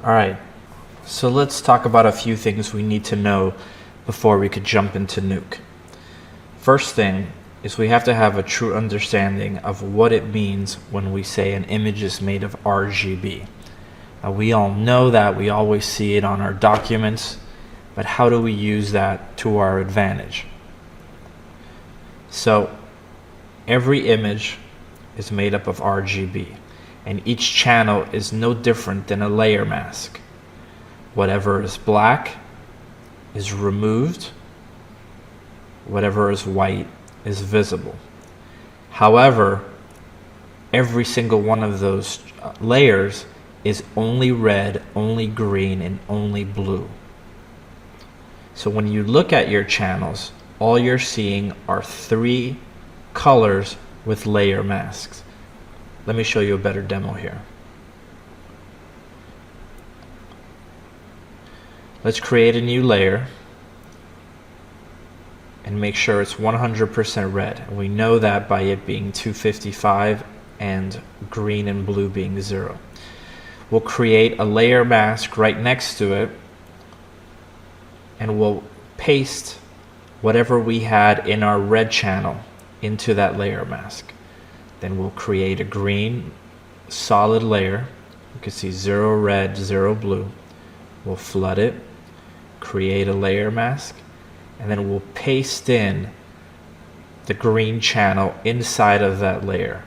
Alright, so let's talk about a few things we need to know before we could jump into Nuke. First thing is we have to have a true understanding of what it means when we say an image is made of RGB. Now, we all know that, we always see it on our documents, but how do we use that to our advantage? So every image is made up of RGB, and each channel is no different than a layer mask. Whatever is black is removed, whatever is white is visible. However, every single one of those layers is only red, only green, and only blue. So when you look at your channels, all you're seeing are 3 colors with layer masks. Let me show you a better demo here. Let's create a new layer and make sure it's 100% red. And we know that by it being 255 and green and blue being 0. We'll create a layer mask right next to it, and we'll paste whatever we had in our red channel into that layer mask. Then we'll create a green solid layer. You can see 0 red, 0 blue. We'll flood it, create a layer mask, and then we'll paste in the green channel inside of that layer.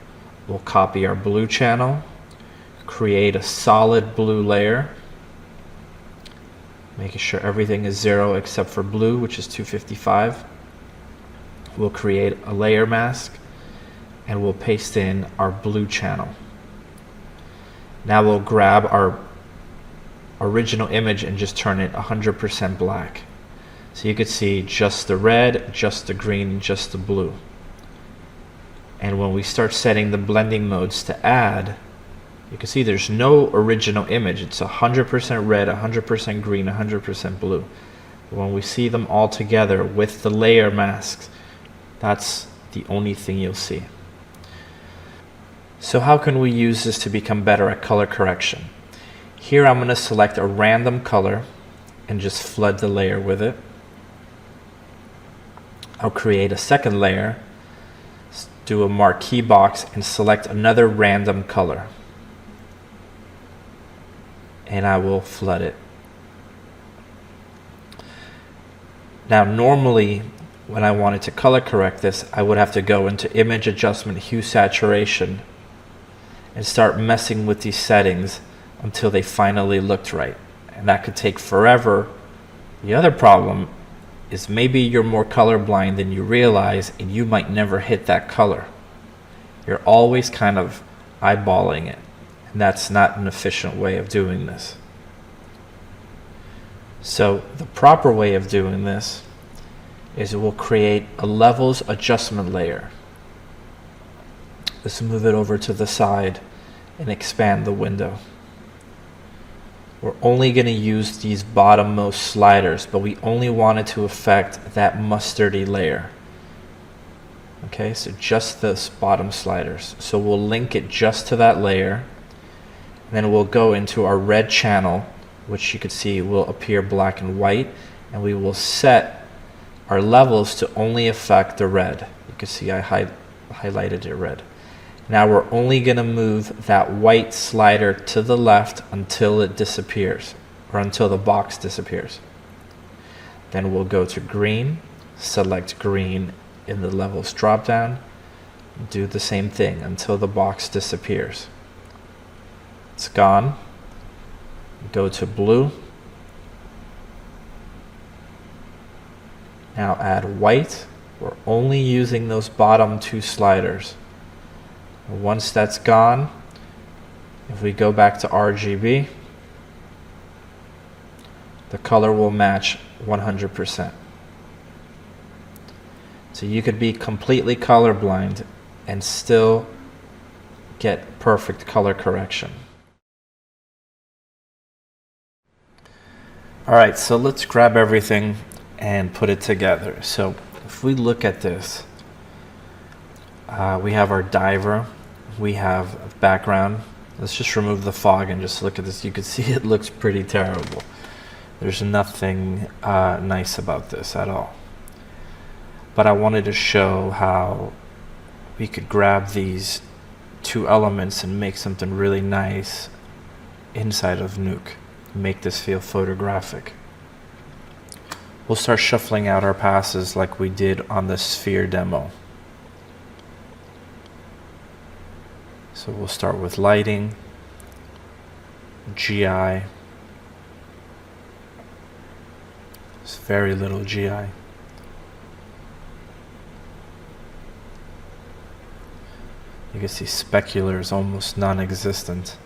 We'll copy our blue channel, create a solid blue layer, making sure everything is 0 except for blue, which is 255. We'll create a layer mask, and we'll paste in our blue channel. Now we'll grab our original image and just turn it 100% black. So you could see just the red, just the green, just the blue. And when we start setting the blending modes to add, you can see there's no original image. It's 100% red, 100% green, 100% blue. When we see them all together with the layer masks, that's the only thing you'll see. So how can we use this to become better at color correction? Here I'm going to select a random color and just flood the layer with it. I'll create a second layer, do a marquee box, and select another random color. And I will flood it. Now normally when I wanted to color correct this, I would have to go into image adjustment, hue saturation, and start messing with these settings until they finally looked right. And that could take forever. The other problem is maybe you're more colorblind than you realize, and you might never hit that color. You're always kind of eyeballing it, and that's not an efficient way of doing this. So the proper way of doing this is we'll create a levels adjustment layer. Let's move it over to the side and expand the window. We're only going to use these bottommost sliders, but we only want it to affect that mustardy layer. Okay, so just those bottom sliders. So we'll link it just to that layer, and then we'll go into our red channel, which you can see will appear black and white, and we will set our levels to only affect the red. You can see I highlighted it red. Now we're only going to move that white slider to the left until it disappears, or until the box disappears. Then we'll go to green, select green in the levels drop down, do the same thing until the box disappears. It's gone. Go to blue. Now add white. We're only using those bottom 2 sliders. Once that's gone, if we go back to RGB, the color will match 100%. So you could be completely colorblind and still get perfect color correction. Alright, so let's grab everything and put it together. So if we look at this, we have our diver, we have a background, Let's just remove the fog and just look at this. You can see it looks pretty terrible. There's nothing nice about this at all. But I wanted to show how we could grab these two elements and make something really nice inside of Nuke. Make this feel photographic. We'll start shuffling out our passes like we did on the sphere demo. So we'll start with lighting, GI. It's very little GI. You can see specular is almost non-existent.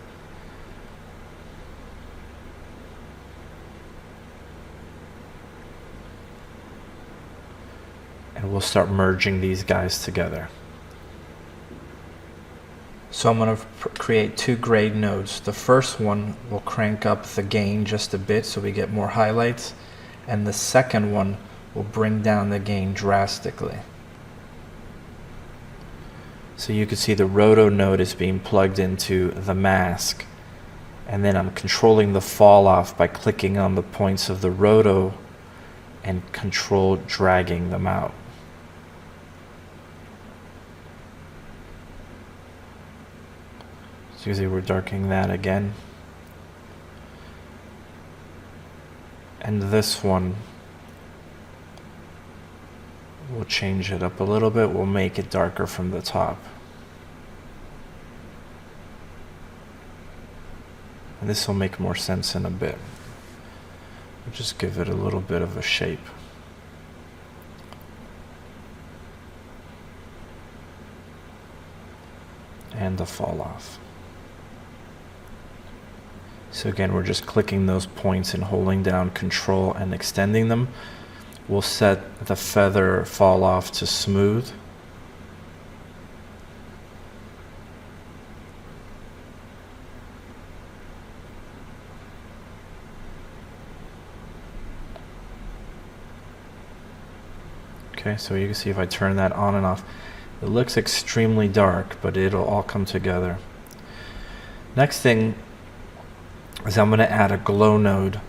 And we'll start merging these guys together. So I'm going to create two grade nodes. The first one will crank up the gain just a bit so we get more highlights, and the second one will bring down the gain drastically. So you can see the roto node is being plugged into the mask, and then I'm controlling the fall off by clicking on the points of the roto and control dragging them out. So you see we're darkening that again. And this one, we'll change it up a little bit. We'll make it darker from the top. And this will make more sense in a bit. We'll just give it a little bit of a shape. And a fall off. So again, we're just clicking those points and holding down Control and extending them. We'll set the feather fall off to smooth. Okay, so you can see if I turn that on and off, it looks extremely dark, but it'll all come together. Next thing is I'm going to add a glow node.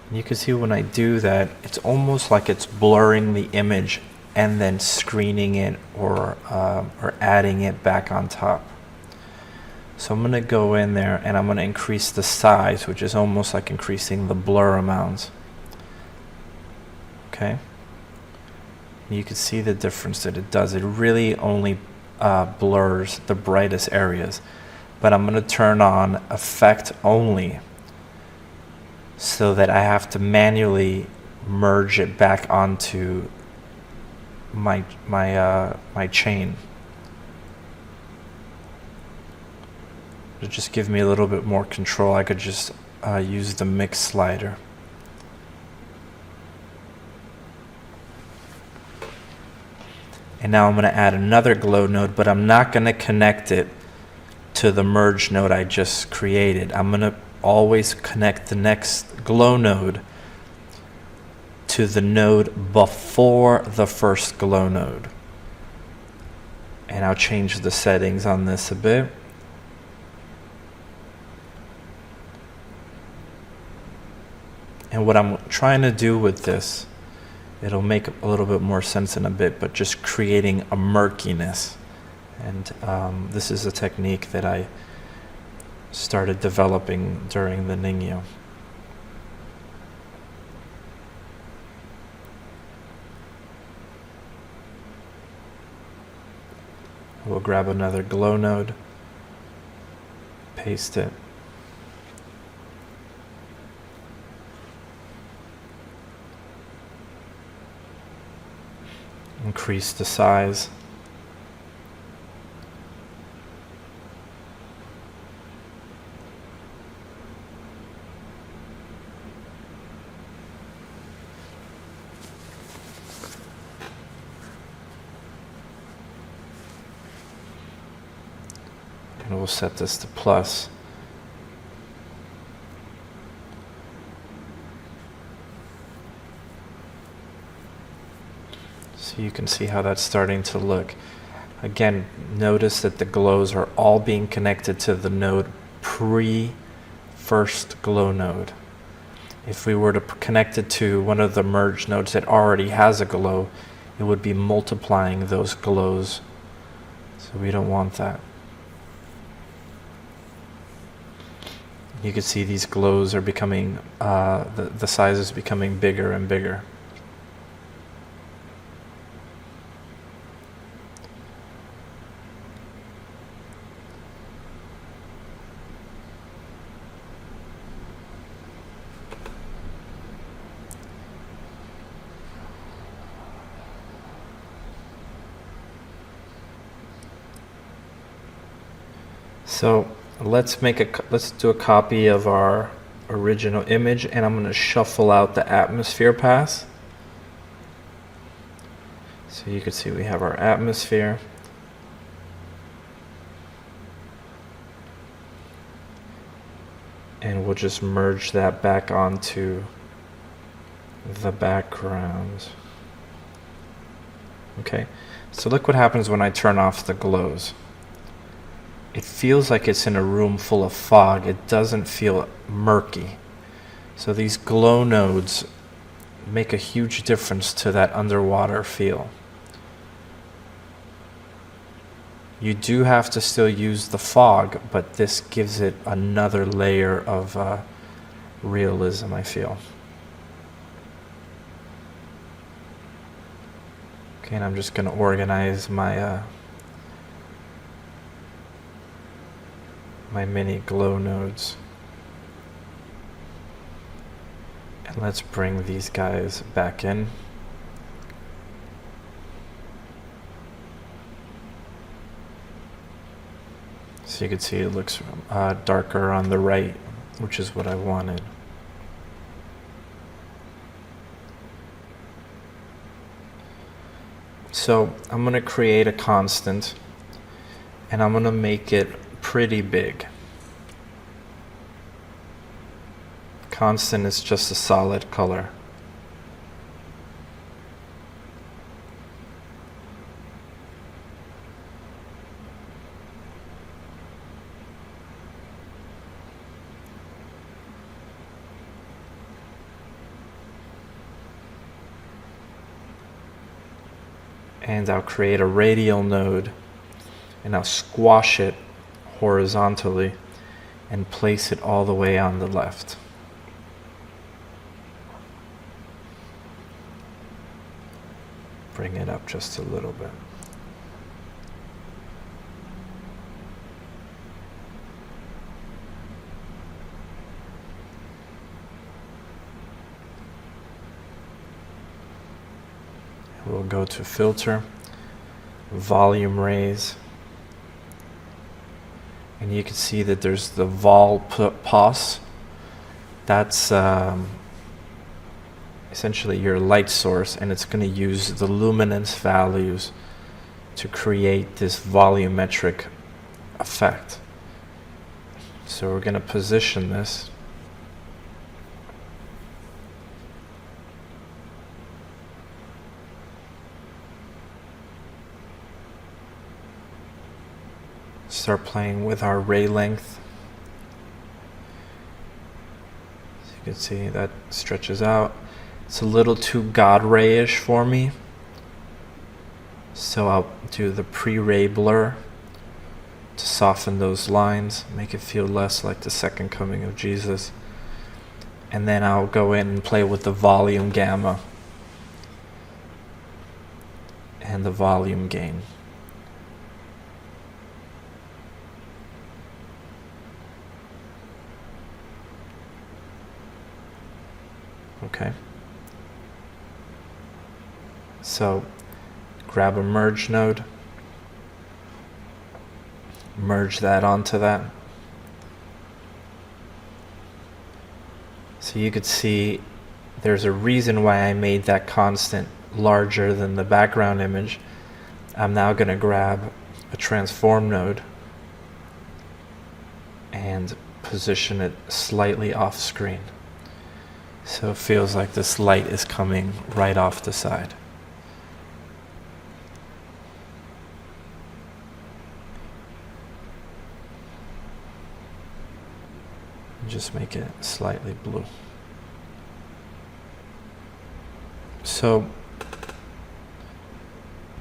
And you can see when I do that, it's almost like it's blurring the image and then screening it or adding it back on top. So I'm going to go in there and I'm going to increase the size, which is almost like increasing the blur amount. Okay? And you can see the difference that it does. It really only blurs the brightest areas. But I'm going to turn on effect only so that I have to manually merge it back onto my chain. To just give me a little bit more control, I could just use the mix slider. And now I'm going to add another glow node, but I'm not going to connect it to the merge node I just created. I'm going to always connect the next glow node to the node before the first glow node. And I'll change the settings on this a bit. And what I'm trying to do with this, it'll make a little bit more sense in a bit, but just creating a murkiness. And this is a technique that I started developing during the Ningyo. We'll grab another glow node, paste it. Increase the size. And we'll set this to plus. So you can see how that's starting to look. Again, notice that the glows are all being connected to the node pre-first glow node. If we were to connect it to one of the merge nodes that already has a glow, it would be multiplying those glows. So we don't want that. You can see these glows are becoming, the size is becoming bigger and bigger. So let's do a copy of our original image, and I'm going to shuffle out the atmosphere pass. So you can see we have our atmosphere. And we'll just merge that back onto the background. Okay, so look what happens when I turn off the glows. It feels like it's in a room full of fog. It doesn't feel murky. So these glow nodes make a huge difference to that underwater feel. You do have to still use the fog, but this gives it another layer of realism, I feel. Okay, and I'm just going to organize my my mini glow nodes. And let's bring these guys back in. So you can see it looks darker on the right, which is what I wanted. So I'm going to create a constant, and I'm going to make it pretty big. Constant is just a solid color. And I'll create a radial node, and I'll squash it horizontally and place it all the way on the left. Bring it up just a little bit. We'll go to filter, volume raise, and you can see that there's the vol pos. That's essentially your light source, and it's going to use the luminance values to create this volumetric effect. So we're going to position this. Start playing with our ray length. As you can see, that stretches out. It's a little too God Ray-ish for me, so I'll do the pre-ray blur to soften those lines, make it feel less like the second coming of Jesus. And then I'll go in and play with the volume gamma and the volume gain. Okay. So grab a merge node, merge that onto that. So you could see there's a reason why I made that constant larger than the background image. I'm now going to grab a transform node and position it slightly off screen. So it feels like this light is coming right off the side. just make it slightly blue. So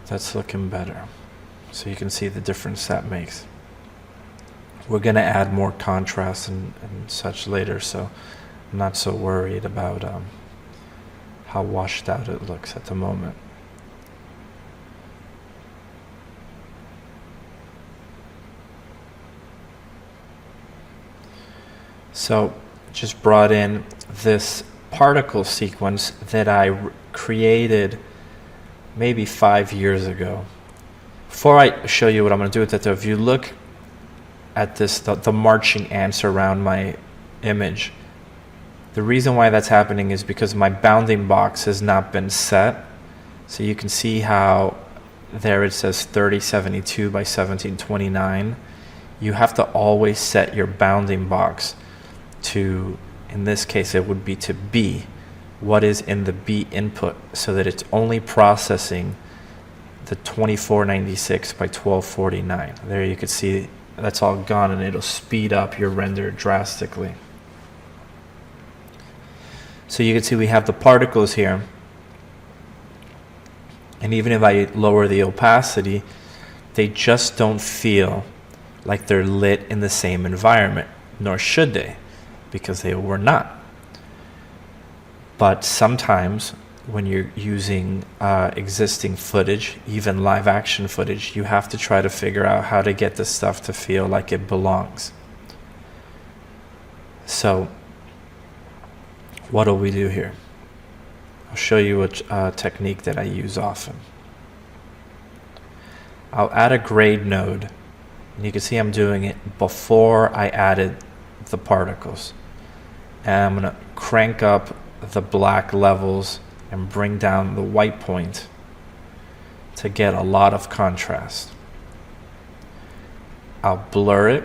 that's looking better. So you can see the difference that makes. We're going to add more contrast and such later, so I'm not so worried about how washed out it looks at the moment. So just brought in this particle sequence that I created maybe 5 years ago. Before I show you what I'm going to do with it though, if you look at this, the marching ants around my image, the reason why that's happening is because my bounding box has not been set. So you can see how there it says 3072 by 1729. You have to always set your bounding box to, in this case it would be to B, what is in the B input, so that it's only processing the 2496 by 1249. There you can see that's all gone, and it'll speed up your render drastically. So you can see we have the particles here, and even if I lower the opacity, they just don't feel like they're lit in the same environment, nor should they, because they were not. But sometimes when you're using existing footage, even live action footage, you have to try to figure out how to get the stuff to feel like it belongs. So what do we do here? I'll show you a technique that I use often. I'll add a grade node, and you can see I'm doing it before I added the particles. And I'm going to crank up the black levels and bring down the white point to get a lot of contrast. I'll blur it.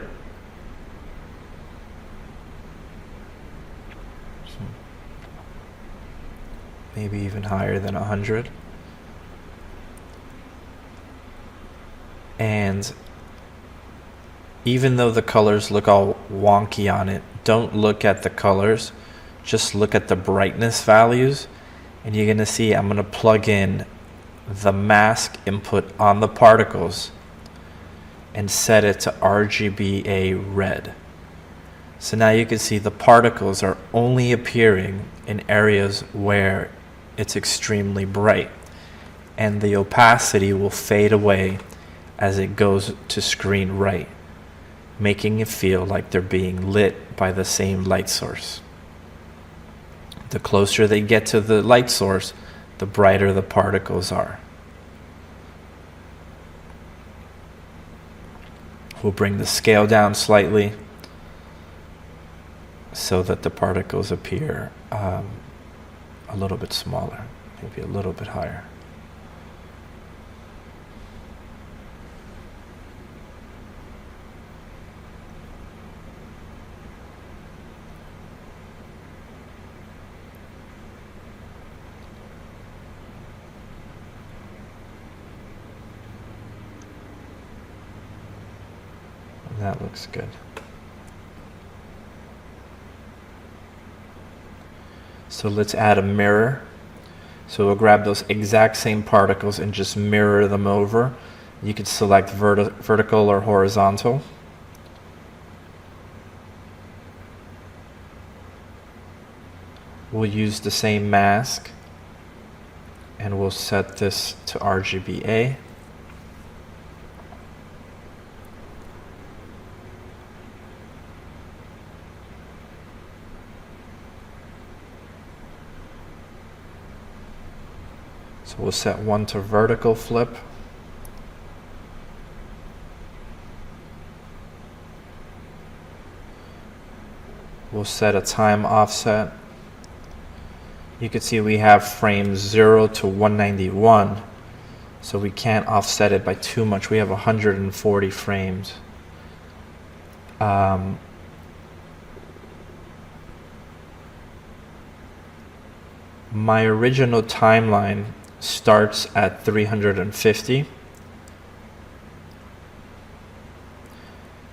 Maybe even higher than 100. And even though the colors look all wonky on it, don't look at the colors, just look at the brightness values, and you're going to see I'm going to plug in the mask input on the particles and set it to RGBA red. So now you can see the particles are only appearing in areas where it's extremely bright, and the opacity will fade away as it goes to screen right, making it feel like they're being lit by the same light source. The closer they get to the light source, the brighter the particles are. We'll bring the scale down slightly so that the particles appear a little bit smaller, maybe a little bit higher. That looks good. So let's add a mirror. So we'll grab those exact same particles and just mirror them over. You could select vertical or horizontal. We'll use the same mask, and we'll set this to RGBA. So we'll set one to vertical flip. We'll set a time offset. You can see we have frames 0 to 191, so we can't offset it by too much. We have 140 frames. My original timeline starts at 350.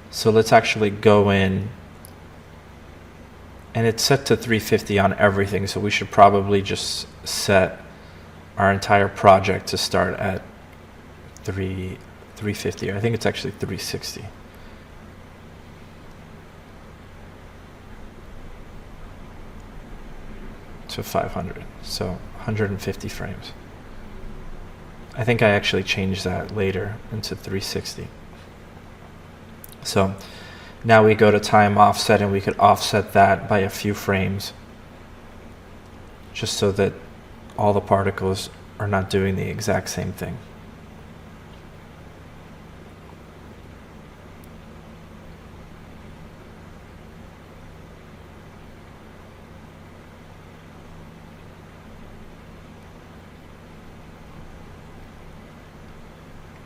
So let's actually go in And it's set to 350 on everything, so we should probably just set our entire project to start at 350. I think it's actually 360. To 500, so 150 frames. I think I actually changed that later into 360. So now we go to time offset, and we could offset that by a few frames, just so that all the particles are not doing the exact same thing.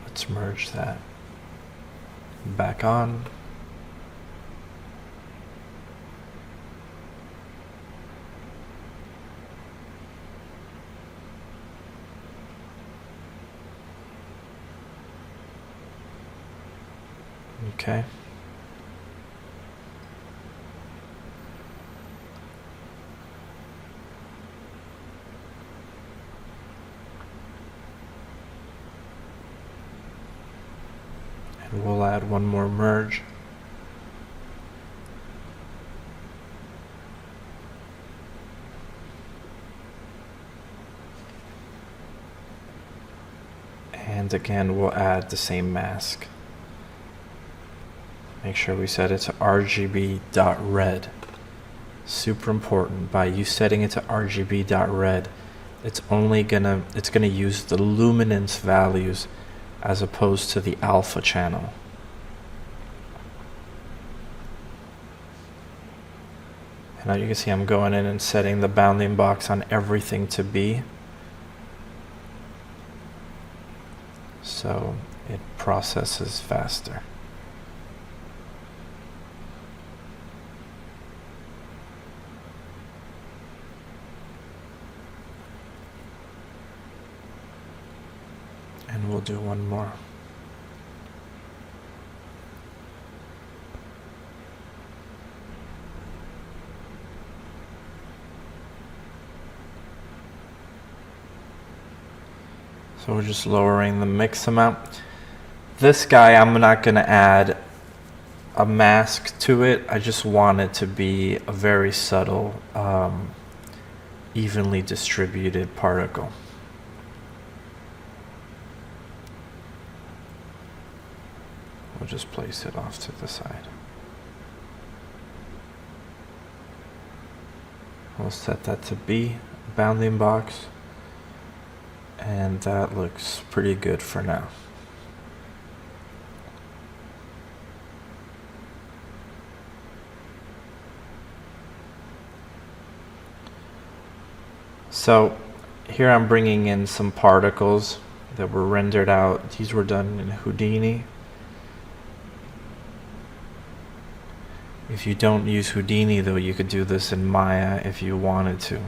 Let's merge that back on. Okay. And we'll add one more merge. And again, we'll add the same mask. Make sure we set it to RGB.red. Super important. By you setting it to RGB.red, it's gonna use the luminance values as opposed to the alpha channel. And now you can see I'm going in and setting the bounding box on everything to B, so it processes faster. And we'll do one more. So we're just lowering the mix amount. This guy, I'm not going to add a mask to it. I just want it to be a very subtle, evenly distributed particle. We'll just place it off to the side. We'll set that to B, bounding box, and that looks pretty good for now. So here I'm bringing in some particles that were rendered out. These were done in Houdini. If you don't use Houdini, though, you could do this in Maya if you wanted to.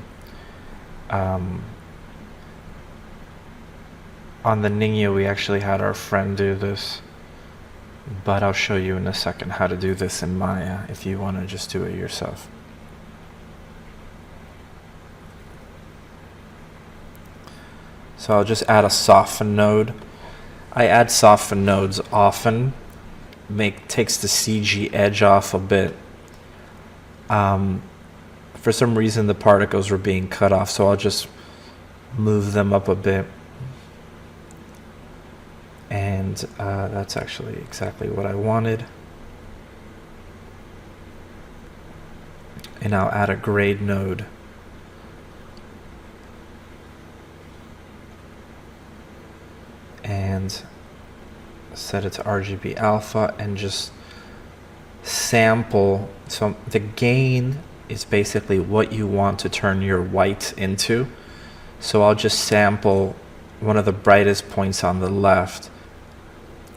On the Ningyo, we actually had our friend do this, but I'll show you in a second how to do this in Maya if you want to just do it yourself. So I'll just add a soften node. I add soften nodes often. Takes the CG edge off a bit. For some reason the particles were being cut off, so I'll just move them up a bit. And that's actually exactly what I wanted. And I'll add a grade node. And set it to RGB alpha and just sample. So the gain is basically what you want to turn your white into. So I'll just sample one of the brightest points on the left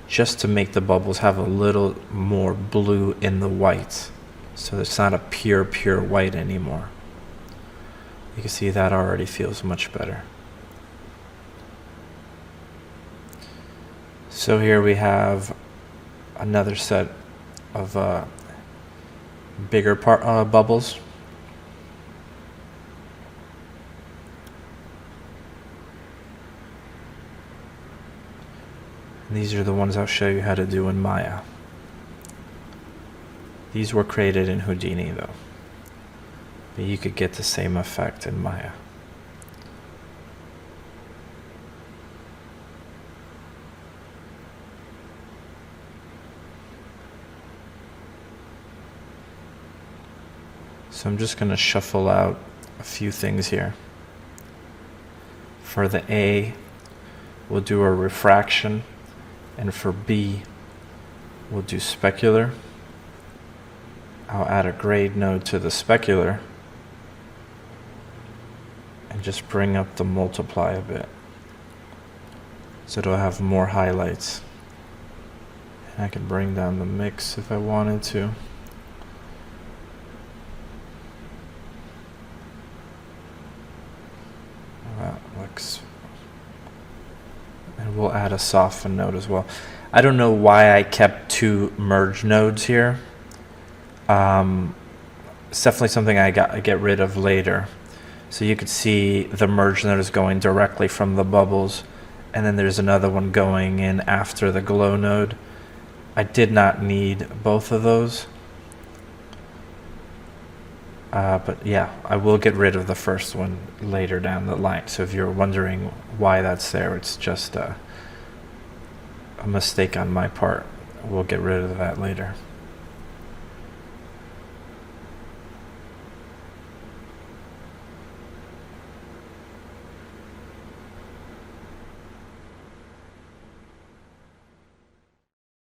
just to make the bubbles have a little more blue in the white. So it's not a pure white anymore. You can see that already feels much better. So here we have another set of bigger bubbles. And these are the ones I'll show you how to do in Maya. These were created in Houdini though, but you could get the same effect in Maya. So I'm just going to shuffle out a few things here. For the A, we'll do a refraction, and for B, we'll do specular. I'll add a grade node to the specular and just bring up the multiply a bit so it'll have more highlights. And I can bring down the mix if I wanted to. That looks, and we'll add a soften node as well. I don't know why I kept 2 merge nodes here. It's definitely something I get rid of later. So you could see the merge node is going directly from the bubbles, and then there's another one going in after the glow node. I did not need both of those. But yeah, I will get rid of the first one later down the line. So if you're wondering why that's there, it's just a mistake on my part. We'll get rid of that later.